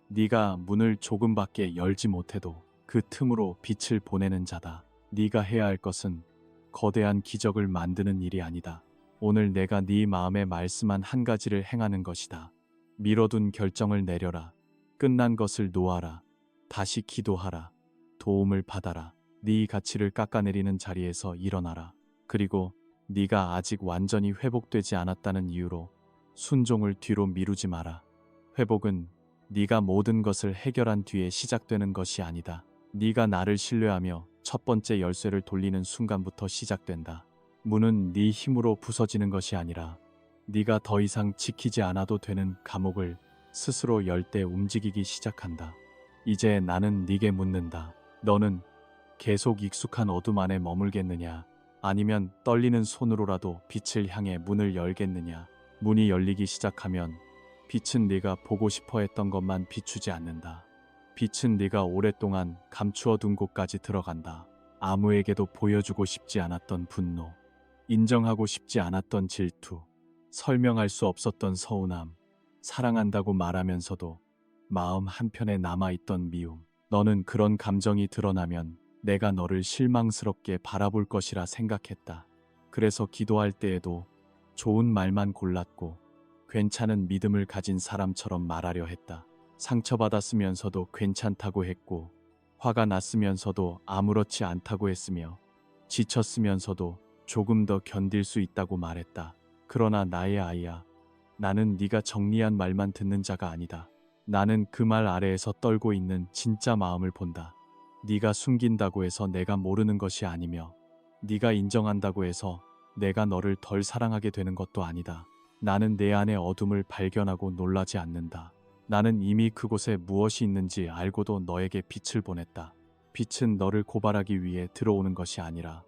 네가 문을 조금밖에 열지 못해도 그 틈으로 빛을 보내는 자다. 네가 해야 할 것은 거대한 기적을 만드는 일이 아니다. 오늘 내가 네 마음에 말씀한 한 가지를 행하는 것이다. 미뤄둔 결정을 내려라. 끝난 것을 놓아라. 다시 기도하라. 도움을 받아라. 네 가치를 깎아내리는 자리에서 일어나라. 그리고 네가 아직 완전히 회복되지 않았다는 이유로 순종을 뒤로 미루지 마라. 회복은 네가 모든 것을 해결한 뒤에 시작되는 것이 아니다. 네가 나를 신뢰하며 첫 번째 열쇠를 돌리는 순간부터 시작된다. 문은 네 힘으로 부서지는 것이 아니라 네가 더 이상 지키지 않아도 되는 감옥을 스스로 열 때 움직이기 시작한다. 이제 나는 네게 묻는다. 너는 계속 익숙한 어둠 안에 머물겠느냐? 아니면 떨리는 손으로라도 빛을 향해 문을 열겠느냐? 문이 열리기 시작하면 빛은 네가 보고 싶어 했던 것만 비추지 않는다. 빛은 네가 오랫동안 감추어 둔 곳까지 들어간다. 아무에게도 보여주고 싶지 않았던 분노, 인정하고 싶지 않았던 질투, 설명할 수 없었던 서운함, 사랑한다고 말하면서도 마음 한편에 남아있던 미움. 너는 그런 감정이 드러나면 내가 너를 실망스럽게 바라볼 것이라 생각했다. 그래서 기도할 때에도 좋은 말만 골랐고 괜찮은 믿음을 가진 사람처럼 말하려 했다. 상처받았으면서도 괜찮다고 했고 화가 났으면서도 아무렇지 않다고 했으며 지쳤으면서도 조금 더 견딜 수 있다고 말했다. 그러나 나의 아이야, 나는 네가 정리한 말만 듣는 자가 아니다. 나는 그 말 아래에서 떨고 있는 진짜 마음을 본다. 네가 숨긴다고 해서 내가 모르는 것이 아니며 네가 인정한다고 해서 내가 너를 덜 사랑하게 되는 것도 아니다. 나는 내 안의 어둠을 발견하고 놀라지 않는다. 나는 이미 그곳에 무엇이 있는지 알고도 너에게 빛을 보냈다. 빛은 너를 고발하기 위해 들어오는 것이 아니라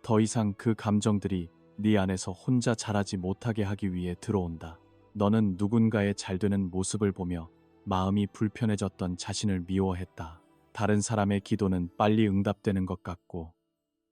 더 이상 그 감정들이 네 안에서 혼자 자라지 못하게 하기 위해 들어온다. 너는 누군가의 잘되는 모습을 보며 마음이 불편해졌던 자신을 미워했다. 다른 사람의 기도는 빨리 응답되는 것 같고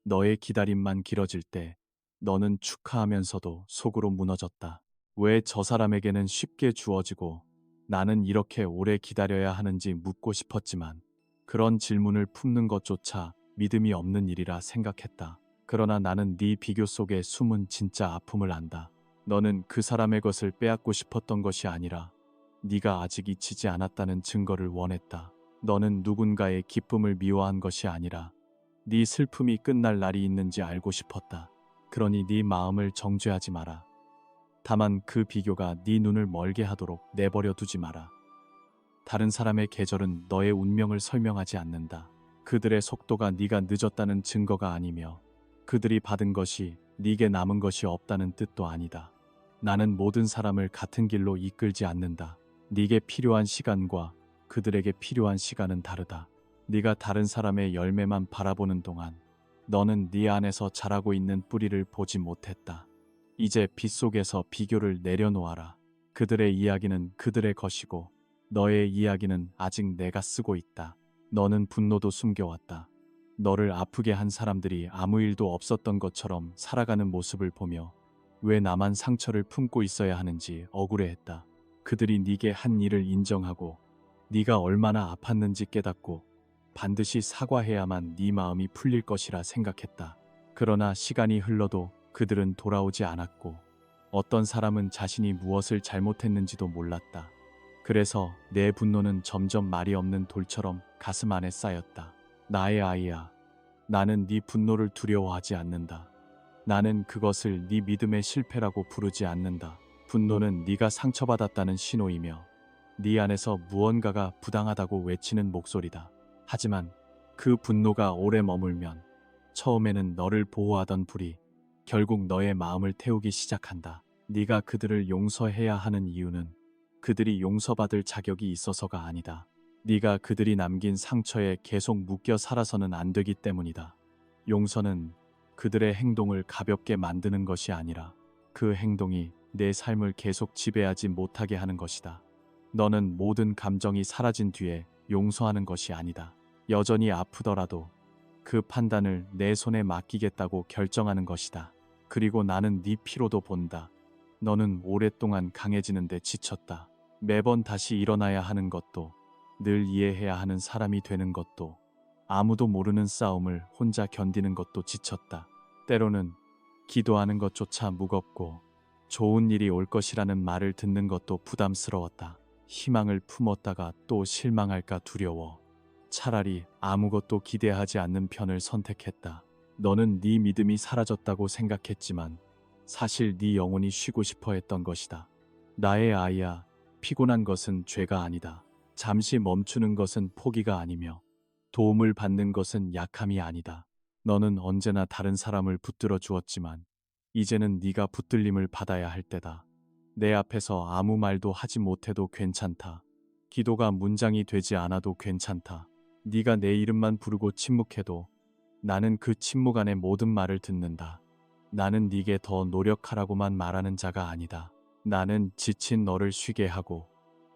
너의 기다림만 길어질 때 너는 축하하면서도 속으로 무너졌다. 왜 저 사람에게는 쉽게 주어지고 나는 이렇게 오래 기다려야 하는지 묻고 싶었지만 그런 질문을 품는 것조차 믿음이 없는 일이라 생각했다. 그러나 나는 네 비교 속에 숨은 진짜 아픔을 안다. 너는 그 사람의 것을 빼앗고 싶었던 것이 아니라 네가 아직 잊히지 않았다는 증거를 원했다. 너는 누군가의 기쁨을 미워한 것이 아니라 네 슬픔이 끝날 날이 있는지 알고 싶었다. 그러니 네 마음을 정죄하지 마라. 다만 그 비교가 네 눈을 멀게 하도록 내버려 두지 마라. 다른 사람의 계절은 너의 운명을 설명하지 않는다. 그들의 속도가 네가 늦었다는 증거가 아니며 그들이 받은 것이 네게 남은 것이 없다는 뜻도 아니다. 나는 모든 사람을 같은 길로 이끌지 않는다. 네게 필요한 시간과 그들에게 필요한 시간은 다르다. 네가 다른 사람의 열매만 바라보는 동안 너는 네 안에서 자라고 있는 뿌리를 보지 못했다. 이제 빛 속에서 비교를 내려놓아라. 그들의 이야기는 그들의 것이고 너의 이야기는 아직 내가 쓰고 있다. 너는 분노도 숨겨왔다. 너를 아프게 한 사람들이 아무 일도 없었던 것처럼 살아가는 모습을 보며 왜 나만 상처를 품고 있어야 하는지 억울해했다. 그들이 네게 한 일을 인정하고 네가 얼마나 아팠는지 깨닫고 반드시 사과해야만 네 마음이 풀릴 것이라 생각했다. 그러나 시간이 흘러도 그들은 돌아오지 않았고 어떤 사람은 자신이 무엇을 잘못했는지도 몰랐다. 그래서 내 분노는 점점 말이 없는 돌처럼 가슴 안에 쌓였다. 나의 아이야, 나는 네 분노를 두려워하지 않는다. 나는 그것을 네 믿음의 실패라고 부르지 않는다. 분노는 네가 상처받았다는 신호이며 네 안에서 무언가가 부당하다고 외치는 목소리다. 하지만 그 분노가 오래 머물면 처음에는 너를 보호하던 불이 결국 너의 마음을 태우기 시작한다. 네가 그들을 용서해야 하는 이유는 그들이 용서받을 자격이 있어서가 아니다. 네가 그들이 남긴 상처에 계속 묶여 살아서는 안 되기 때문이다. 용서는 그들의 행동을 가볍게 만드는 것이 아니라 그 행동이 내 삶을 계속 지배하지 못하게 하는 것이다. 너는 모든 감정이 사라진 뒤에 용서하는 것이 아니다. 여전히 아프더라도 그 판단을 내 손에 맡기겠다고 결정하는 것이다. 그리고 나는 네 피로도 본다. 너는 오랫동안 강해지는데 지쳤다. 매번 다시 일어나야 하는 것도 늘 이해해야 하는 사람이 되는 것도 아무도 모르는 싸움을 혼자 견디는 것도 지쳤다. 때로는 기도하는 것조차 무겁고 좋은 일이 올 것이라는 말을 듣는 것도 부담스러웠다. 희망을 품었다가 또 실망할까 두려워. 차라리 아무것도 기대하지 않는 편을 선택했다. 너는 네 믿음이 사라졌다고 생각했지만 사실 네 영혼이 쉬고 싶어 했던 것이다. 나의 아이야, 피곤한 것은 죄가 아니다. 잠시 멈추는 것은 포기가 아니며 도움을 받는 것은 약함이 아니다. 너는 언제나 다른 사람을 붙들어 주었지만 이제는 네가 붙들림을 받아야 할 때다. 내 앞에서 아무 말도 하지 못해도 괜찮다. 기도가 문장이 되지 않아도 괜찮다. 네가 내 이름만 부르고 침묵해도 나는 그 침묵 안에 모든 말을 듣는다. 나는 네게 더 노력하라고만 말하는 자가 아니다. 나는 지친 너를 쉬게 하고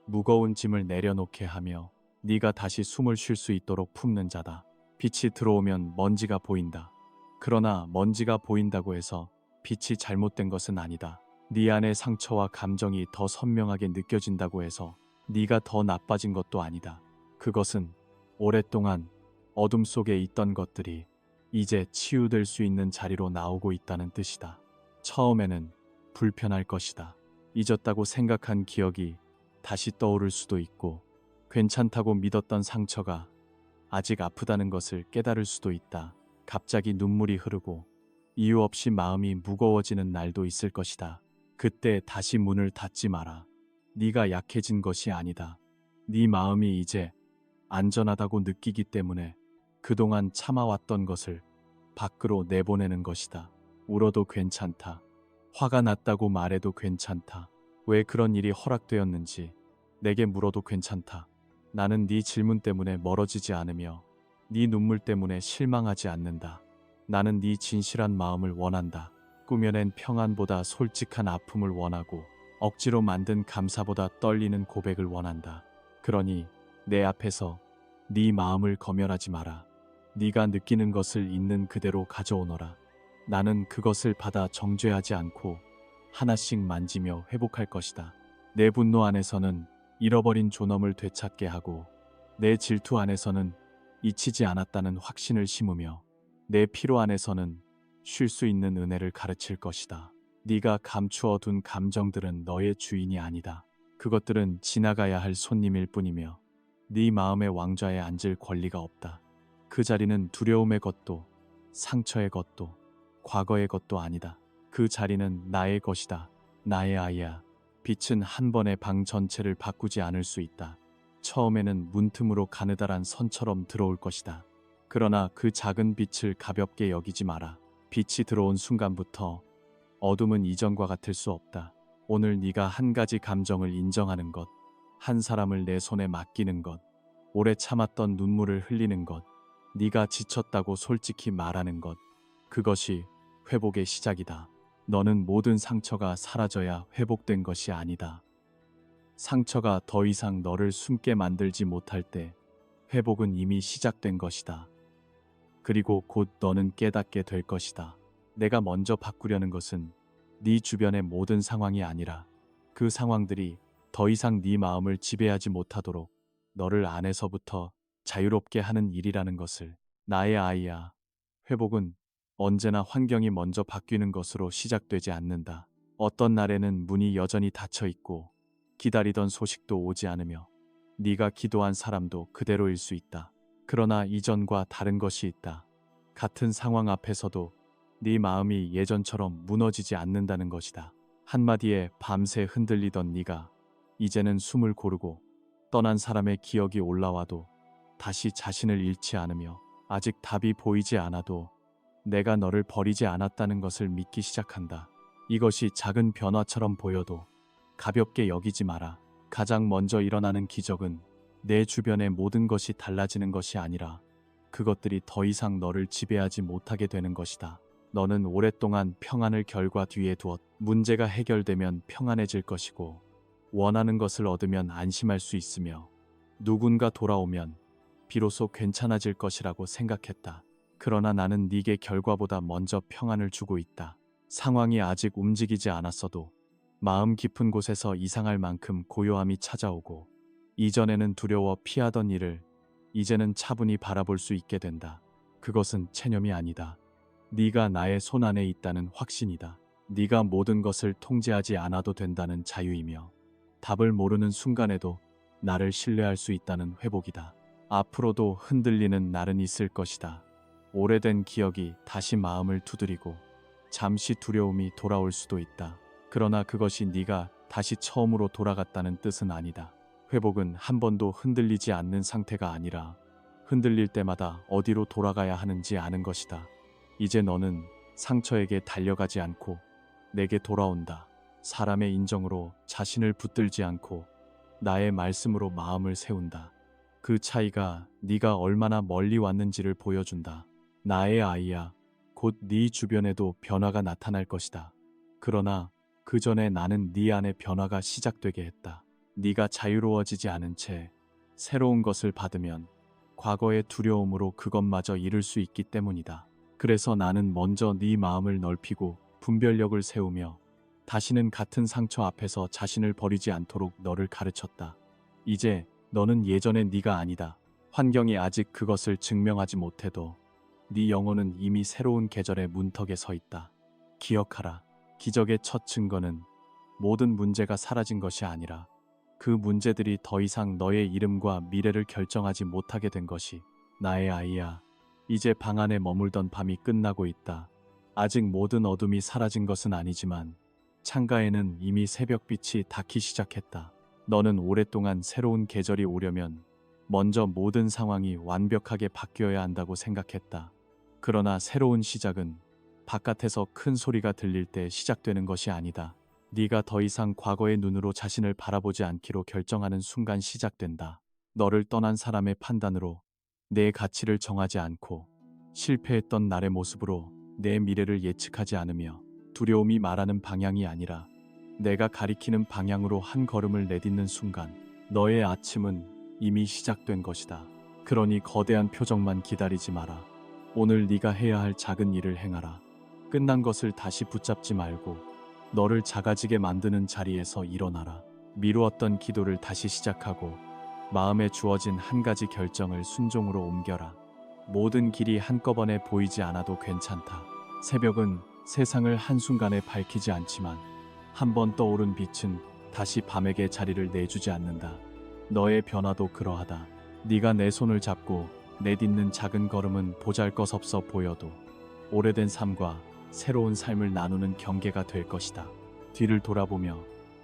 무거운 짐을 내려놓게 하며 네가 다시 숨을 쉴 수 있도록 품는 자다. 빛이 들어오면 먼지가 보인다. 그러나 먼지가 보인다고 해서 빛이 잘못된 것은 아니다. 네 안의 상처와 감정이 더 선명하게 느껴진다고 해서 네가 더 나빠진 것도 아니다. 그것은 오랫동안 어둠 속에 있던 것들이 이제 치유될 수 있는 자리로 나오고 있다는 뜻이다. 처음에는 불편할 것이다. 잊었다고 생각한 기억이 다시 떠오를 수도 있고 괜찮다고 믿었던 상처가 아직 아프다는 것을 깨달을 수도 있다. 갑자기 눈물이 흐르고 이유 없이 마음이 무거워지는 날도 있을 것이다. 그때 다시 문을 닫지 마라. 네가 약해진 것이 아니다. 네 마음이 이제 안전하다고 느끼기 때문에 그동안 참아왔던 것을 밖으로 내보내는 것이다. 울어도 괜찮다. 화가 났다고 말해도 괜찮다. 왜 그런 일이 허락되었는지 내게 물어도 괜찮다. 나는 네 질문 때문에 멀어지지 않으며 네 눈물 때문에 실망하지 않는다. 나는 네 진실한 마음을 원한다. 꾸며낸 평안보다 솔직한 아픔을 원하고 억지로 만든 감사보다 떨리는 고백을 원한다. 그러니 내 앞에서 네 마음을 검열하지 마라. 네가 느끼는 것을 있는 그대로 가져오너라. 나는 그것을 받아 정죄하지 않고 하나씩 만지며 회복할 것이다. 내 분노 안에서는 잃어버린 존엄을 되찾게 하고 내 질투 안에서는 잊히지 않았다는 확신을 심으며 내 피로 안에서는 쉴 수 있는 은혜를 가르칠 것이다. 네가 감추어 둔 감정들은 너의 주인이 아니다. 그것들은 지나가야 할 손님일 뿐이며 네 마음의 왕좌에 앉을 권리가 없다. 그 자리는 두려움의 것도 상처의 것도 과거의 것도 아니다. 그 자리는 나의 것이다. 나의 아이야. 빛은 한 번에 방 전체를 바꾸지 않을 수 있다. 처음에는 문틈으로 가느다란 선처럼 들어올 것이다. 그러나 그 작은 빛을 가볍게 여기지 마라. 빛이 들어온 순간부터 어둠은 이전과 같을 수 없다. 오늘 네가 한 가지 감정을 인정하는 것, 한 사람을 내 손에 맡기는 것, 오래 참았던 눈물을 흘리는 것, 네가 지쳤다고 솔직히 말하는 것, 그것이 회복의 시작이다. 너는 모든 상처가 사라져야 회복된 것이 아니다. 상처가 더 이상 너를 숨게 만들지 못할 때 회복은 이미 시작된 것이다. 그리고 곧 너는 깨닫게 될 것이다. 내가 먼저 바꾸려는 것은 네 주변의 모든 상황이 아니라 그 상황들이 더 이상 네 마음을 지배하지 못하도록 너를 안에서부터 자유롭게 하는 일이라는 것을. 나의 아이야, 회복은 언제나 환경이 먼저 바뀌는 것으로 시작되지 않는다. 어떤 날에는 문이 여전히 닫혀 있고 기다리던 소식도 오지 않으며 네가 기도한 사람도 그대로일 수 있다. 그러나 이전과 다른 것이 있다. 같은 상황 앞에서도 네 마음이 예전처럼 무너지지 않는다는 것이다. 한마디에 밤새 흔들리던 네가 이제는 숨을 고르고 떠난 사람의 기억이 올라와도 다시 자신을 잃지 않으며 아직 답이 보이지 않아도 내가 너를 버리지 않았다는 것을 믿기 시작한다. 이것이 작은 변화처럼 보여도 가볍게 여기지 마라. 가장 먼저 일어나는 기적은 내 주변의 모든 것이 달라지는 것이 아니라 그것들이 더 이상 너를 지배하지 못하게 되는 것이다. 너는 오랫동안 평안을 결과 뒤에 두었. 문제가 해결되면 평안해질 것이고 원하는 것을 얻으면 안심할 수 있으며 누군가 돌아오면 비로소 괜찮아질 것이라고 생각했다. 그러나 나는 네게 결과보다 먼저 평안을 주고 있다. 상황이 아직 움직이지 않았어도 마음 깊은 곳에서 이상할 만큼 고요함이 찾아오고 이전에는 두려워 피하던 일을 이제는 차분히 바라볼 수 있게 된다. 그것은 체념이 아니다. 네가 나의 손 안에 있다는 확신이다. 네가 모든 것을 통제하지 않아도 된다는 자유이며 답을 모르는 순간에도 나를 신뢰할 수 있다는 회복이다. 앞으로도 흔들리는 날은 있을 것이다. 오래된 기억이 다시 마음을 두드리고 잠시 두려움이 돌아올 수도 있다. 그러나 그것이 네가 다시 처음으로 돌아갔다는 뜻은 아니다. 회복은 한 번도 흔들리지 않는 상태가 아니라 흔들릴 때마다 어디로 돌아가야 하는지 아는 것이다. 이제 너는 상처에게 달려가지 않고 내게 돌아온다. 사람의 인정으로 자신을 붙들지 않고 나의 말씀으로 마음을 세운다. 그 차이가 네가 얼마나 멀리 왔는지를 보여준다. 나의 아이야, 곧 네 주변에도 변화가 나타날 것이다. 그러나 그 전에 나는 네 안에 변화가 시작되게 했다. 네가 자유로워지지 않은 채 새로운 것을 받으면 과거의 두려움으로 그것마저 잃을 수 있기 때문이다. 그래서 나는 먼저 네 마음을 넓히고 분별력을 세우며 다시는 같은 상처 앞에서 자신을 버리지 않도록 너를 가르쳤다. 이제 너는 예전의 네가 아니다. 환경이 아직 그것을 증명하지 못해도 네 영혼은 이미 새로운 계절의 문턱에 서 있다. 기억하라. 기적의 첫 증거는 모든 문제가 사라진 것이 아니라 그 문제들이 더 이상 너의 이름과 미래를 결정하지 못하게 된 것이. 나의 아이야, 이제 방 안에 머물던 밤이 끝나고 있다. 아직 모든 어둠이 사라진 것은 아니지만 창가에는 이미 새벽빛이 닿기 시작했다. 너는 오랫동안 새로운 계절이 오려면 먼저 모든 상황이 완벽하게 바뀌어야 한다고 생각했다. 그러나 새로운 시작은 바깥에서 큰 소리가 들릴 때 시작되는 것이 아니다. 네가 더 이상 과거의 눈으로 자신을 바라보지 않기로 결정하는 순간 시작된다. 너를 떠난 사람의 판단으로 내 가치를 정하지 않고 실패했던 날의 모습으로 내 미래를 예측하지 않으며 두려움이 말하는 방향이 아니라 내가 가리키는 방향으로 한 걸음을 내딛는 순간 너의 아침은 이미 시작된 것이다. 그러니 거대한 표정만 기다리지 마라. 오늘 네가 해야 할 작은 일을 행하라. 끝난 것을 다시 붙잡지 말고 너를 작아지게 만드는 자리에서 일어나라. 미루었던 기도를 다시 시작하고 마음에 주어진 한 가지 결정을 순종으로 옮겨라. 모든 길이 한꺼번에 보이지 않아도 괜찮다. 새벽은 세상을 한순간에 밝히지 않지만 한 번 떠오른 빛은 다시 밤에게 자리를 내주지 않는다. 너의 변화도 그러하다. 네가 내 손을 잡고 내딛는 작은 걸음은 보잘것없어 보여도 오래된 삶과 새로운 삶을 나누는 경계가 될 것이다. 뒤를 돌아보며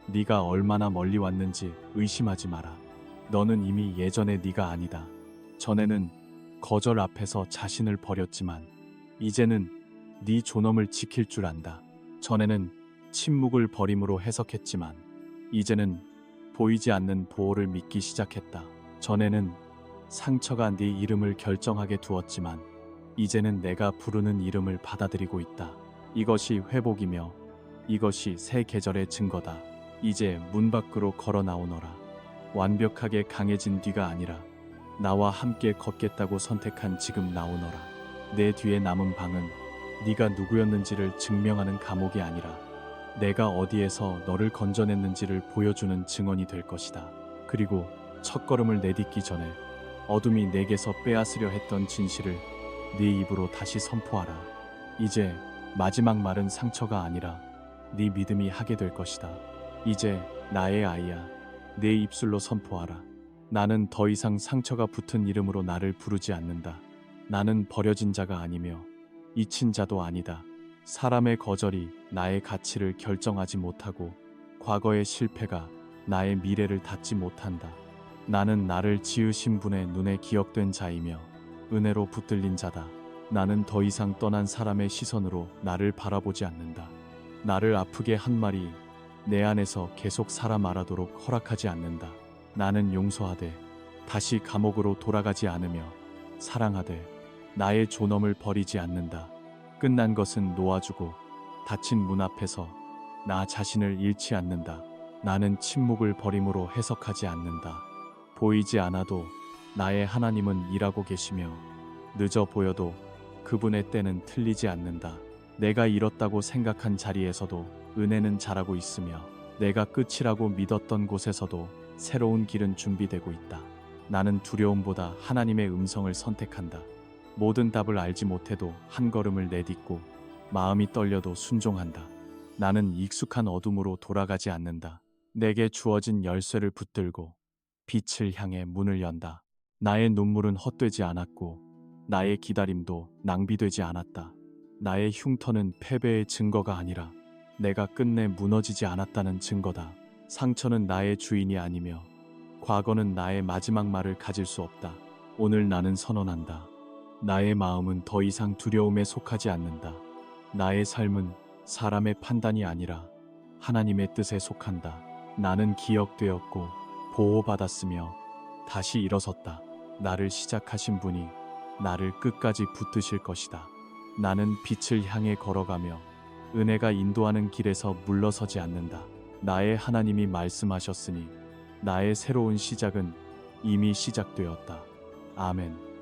네가 얼마나 멀리 왔는지 의심하지 마라. 너는 이미 예전의 네가 아니다. 전에는 거절 앞에서 자신을 버렸지만 이제는 네 존엄을 지킬 줄 안다. 전에는 침묵을 버림으로 해석했지만 이제는 보이지 않는 보호를 믿기 시작했다. 전에는 상처가 네 이름을 결정하게 두었지만 이제는 내가 부르는 이름을 받아들이고 있다. 이것이 회복이며 이것이 새 계절의 증거다. 이제 문 밖으로 걸어 나오너라. 완벽하게 강해진 뒤가 아니라 나와 함께 걷겠다고 선택한 지금 나오너라. 내 뒤에 남은 방은 네가 누구였는지를 증명하는 감옥이 아니라 내가 어디에서 너를 건져냈는지를 보여주는 증언이 될 것이다. 그리고 첫걸음을 내딛기 전에 어둠이 내게서 빼앗으려 했던 진실을 네 입으로 다시 선포하라. 이제 마지막 말은 상처가 아니라 네 믿음이 하게 될 것이다. 이제 나의 아이야, 내 입술로 선포하라. 나는 더 이상 상처가 붙은 이름으로 나를 부르지 않는다. 나는 버려진 자가 아니며 잊힌 자도 아니다. 사람의 거절이 나의 가치를 결정하지 못하고 과거의 실패가 나의 미래를 닫지 못한다. 나는 나를 지으신 분의 눈에 기억된 자이며 은혜로 붙들린 자다. 나는 더 이상 떠난 사람의 시선으로 나를 바라보지 않는다. 나를 아프게 한 말이 내 안에서 계속 살아 말하도록 허락하지 않는다. 나는 용서하되 다시 감옥으로 돌아가지 않으며 사랑하되 나의 존엄을 버리지 않는다. 끝난 것은 놓아주고 닫힌 문 앞에서 나 자신을 잃지 않는다. 나는 침묵을 버림으로 해석하지 않는다. 보이지 않아도 나의 하나님은 일하고 계시며 늦어 보여도 그분의 때는 틀리지 않는다. 내가 잃었다고 생각한 자리에서도 은혜는 자라고 있으며 내가 끝이라고 믿었던 곳에서도 새로운 길은 준비되고 있다. 나는 두려움보다 하나님의 음성을 선택한다. 모든 답을 알지 못해도 한 걸음을 내딛고 마음이 떨려도 순종한다. 나는 익숙한 어둠으로 돌아가지 않는다. 내게 주어진 열쇠를 붙들고 빛을 향해 문을 연다. 나의 눈물은 헛되지 않았고 나의 기다림도 낭비되지 않았다. 나의 흉터는 패배의 증거가 아니라 내가 끝내 무너지지 않았다는 증거다. 상처는 나의 주인이 아니며 과거는 나의 마지막 말을 가질 수 없다. 오늘 나는 선언한다. 나의 마음은 더 이상 두려움에 속하지 않는다. 나의 삶은 사람의 판단이 아니라 하나님의 뜻에 속한다. 나는 기억되었고 보호받았으며 다시 일어섰다. 나를 시작하신 분이 나를 끝까지 붙드실 것이다. 나는 빛을 향해 걸어가며 은혜가 인도하는 길에서 물러서지 않는다. 나의 하나님이 말씀하셨으니 나의 새로운 시작은 이미 시작되었다. 아멘.